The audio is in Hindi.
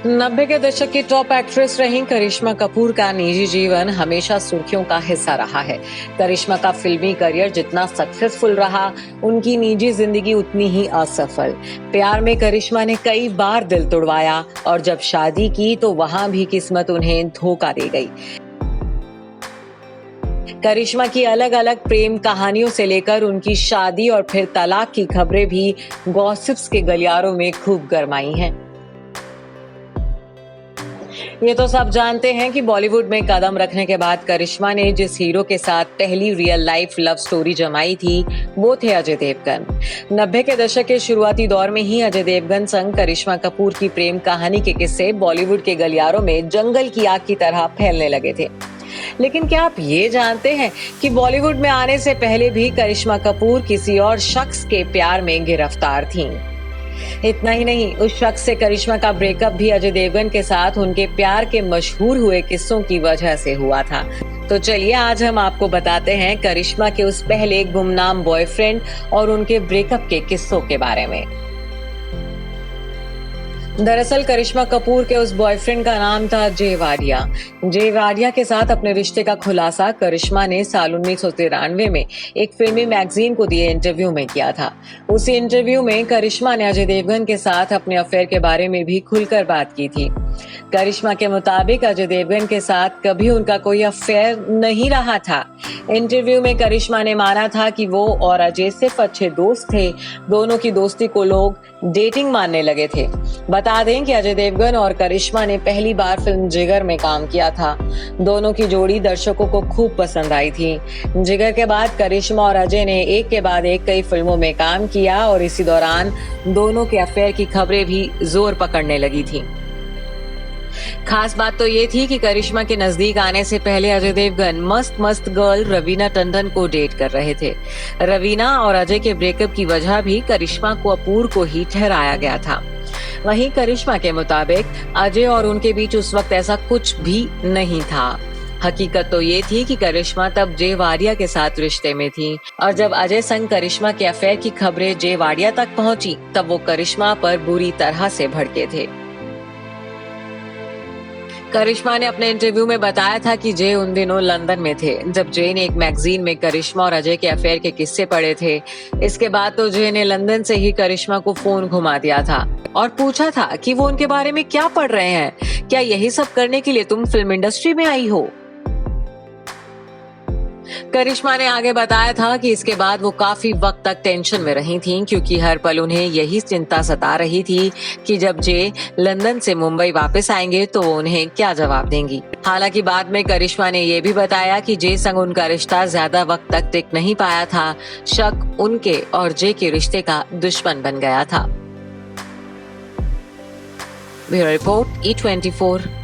90 के दशक की टॉप एक्ट्रेस रही करिश्मा कपूर का निजी जीवन हमेशा सुर्खियों का हिस्सा रहा है। करिश्मा का फिल्मी करियर जितना सक्सेसफुल रहा, उनकी निजी जिंदगी उतनी ही असफल। प्यार में करिश्मा ने कई बार दिल तोड़वाया और जब शादी की तो वहां भी किस्मत उन्हें धोखा दे गई। करिश्मा की अलग अलग प्रेम कहानियों से लेकर उनकी शादी और फिर तलाक की खबरें भी गॉसिप्स के गलियारों में खूब गरमाई हैं। ये तो सब जानते हैं कि बॉलीवुड में कदम रखने के बाद करिश्मा ने जिस हीरो के साथ पहली रियल लाइफ लव स्टोरी जमाई थी वो थे अजय देवगन। 90 के दशक के शुरुआती दौर में ही अजय देवगन संग करिश्मा कपूर की प्रेम कहानी के किस्से बॉलीवुड के गलियारों में जंगल की आग की तरह फैलने लगे थे। लेकिन क्या आप ये जानते हैं कि बॉलीवुड में आने से पहले भी करिश्मा कपूर किसी और शख्स के प्यार में गिरफ्तार थीं। इतना ही नहीं, उस शख्स से करिश्मा का ब्रेकअप भी अजय देवगन के साथ उनके प्यार के मशहूर हुए किस्सों की वजह से हुआ था। तो चलिए आज हम आपको बताते हैं करिश्मा के उस पहले गुमनाम बॉयफ्रेंड और उनके ब्रेकअप के किस्सों के बारे में। दरअसल करिश्मा कपूर के उस बॉयफ्रेंड का नाम था जय वाडिया। जय वाडिया के साथ अपने रिश्ते का खुलासा करिश्मा ने साल 1993 में एक फिल्मी मैगजीन को दिए इंटरव्यू में किया था। उसी इंटरव्यू में करिश्मा ने अजय देवगन के साथ अपने अफेयर के बारे में भी खुलकर बात की थी। करिश्मा के मुताबिक अजय देवगन के साथ कभी उनका कोई अफेयर नहीं रहा था। इंटरव्यू में करिश्मा ने माना था कि वो और अजय सिर्फ अच्छे दोस्त थे। दोनों की दोस्ती को लोग डेटिंग मानने लगे थे। बता दें कि अजय देवगन और करिश्मा ने पहली बार फिल्म जिगर में काम किया था। दोनों की जोड़ी दर्शकों को खूब पसंद आई थी। जिगर के बाद करिश्मा और अजय ने एक के बाद एक कई फिल्मों में काम किया और इसी दौरान दोनों के अफेयर की खबरें भी जोर पकड़ने लगी थी। खास बात तो ये थी कि करिश्मा के नजदीक आने से पहले अजय देवगन मस्त गर्ल रवीना टंडन को डेट कर रहे थे। रवीना और अजय के ब्रेकअप की वजह भी करिश्मा कपूर को ही ठहराया गया था। वहीं करिश्मा के मुताबिक अजय और उनके बीच उस वक्त ऐसा कुछ भी नहीं था। हकीकत तो ये थी कि करिश्मा तब जय वाडिया के साथ रिश्ते में थी और जब अजय संग करिश्मा के अफेयर की खबरें जय वाडिया तक पहुंची तब वो करिश्मा पर बुरी तरह से भड़के थे। करिश्मा ने अपने इंटरव्यू में बताया था कि जय उन दिनों लंदन में थे जब जय ने एक मैगजीन में करिश्मा और अजय के अफेयर के किस्से पढ़े थे। इसके बाद तो जय ने लंदन से ही करिश्मा को फोन घुमा दिया था और पूछा था कि वो उनके बारे में क्या पढ़ रहे हैं, क्या यही सब करने के लिए तुम फिल्म इंडस्ट्री में आई हो। करिश्मा ने आगे बताया था कि इसके बाद वो काफी वक्त तक टेंशन में रही थीं क्योंकि हर पल उन्हें यही चिंता सता रही थी कि जब जय लंदन से मुंबई वापस आएंगे तो वो उन्हें क्या जवाब देंगी। हालांकि बाद में करिश्मा ने ये भी बताया कि जय संग उनका रिश्ता ज्यादा वक्त तक टिक नहीं पाया था। शक उनके और जय के रिश्ते का दुश्मन बन गया था। Bureau report E24।